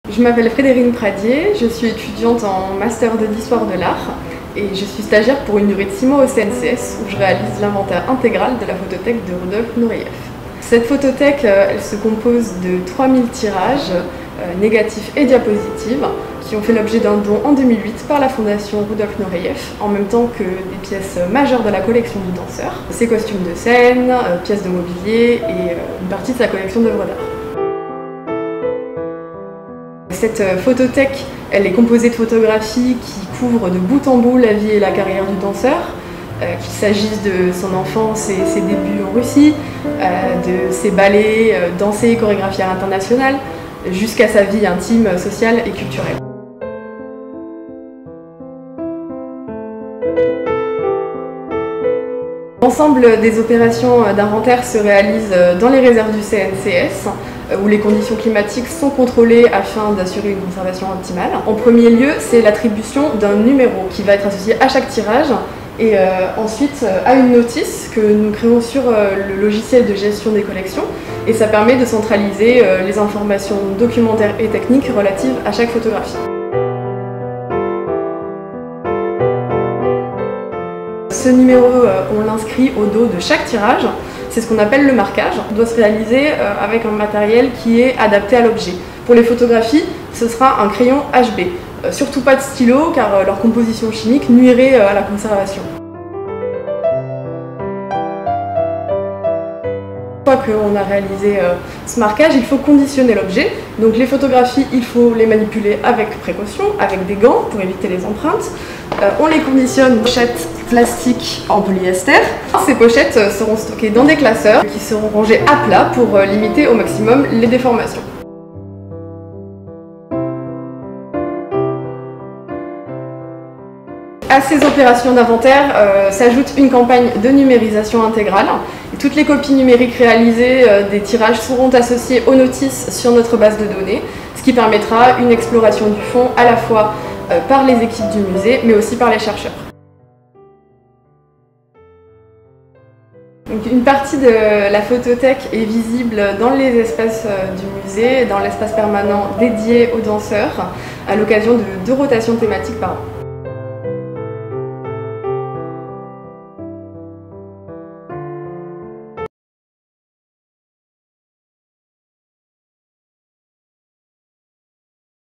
Je m'appelle Frédérine Pradier, je suis étudiante en master de l'histoire de l'art et je suis stagiaire pour une durée de 6 mois au CNCS où je réalise l'inventaire intégral de la photothèque de Rudolf Nureyev. Cette photothèque elle se compose de 3000 tirages négatifs et diapositives qui ont fait l'objet d'un don en 2008 par la fondation Rudolf Nureyev, en même temps que des pièces majeures de la collection du danseur, ses costumes de scène, pièces de mobilier et une partie de sa collection d'œuvres d'art. Cette photothèque, elle est composée de photographies qui couvrent de bout en bout la vie et la carrière du danseur, qu'il s'agisse de son enfance et ses débuts en Russie, de ses ballets dansés et chorégraphiés à l'international, jusqu'à sa vie intime, sociale et culturelle. L'ensemble des opérations d'inventaire se réalise dans les réserves du CNCS, où les conditions climatiques sont contrôlées afin d'assurer une conservation optimale. En premier lieu, c'est l'attribution d'un numéro qui va être associé à chaque tirage et ensuite à une notice que nous créons sur le logiciel de gestion des collections, et ça permet de centraliser les informations documentaires et techniques relatives à chaque photographie. Ce numéro, on l'inscrit au dos de chaque tirage, c'est ce qu'on appelle le marquage. Il doit se réaliser avec un matériel qui est adapté à l'objet. Pour les photographies, ce sera un crayon HB. Surtout pas de stylo car leur composition chimique nuirait à la conservation. Une fois qu'on a réalisé ce marquage, il faut conditionner l'objet. Donc les photographies, il faut les manipuler avec précaution, avec des gants pour éviter les empreintes. On les conditionne en pochettes plastiques en polyester. Ces pochettes seront stockées dans des classeurs qui seront rangés à plat pour limiter au maximum les déformations. À ces opérations d'inventaire s'ajoute une campagne de numérisation intégrale. Et toutes les copies numériques réalisées des tirages seront associées aux notices sur notre base de données, ce qui permettra une exploration du fond à la fois par les équipes du musée, mais aussi par les chercheurs. Donc, une partie de la photothèque est visible dans les espaces du musée, dans l'espace permanent dédié aux danseurs, à l'occasion de 2 rotations thématiques par an.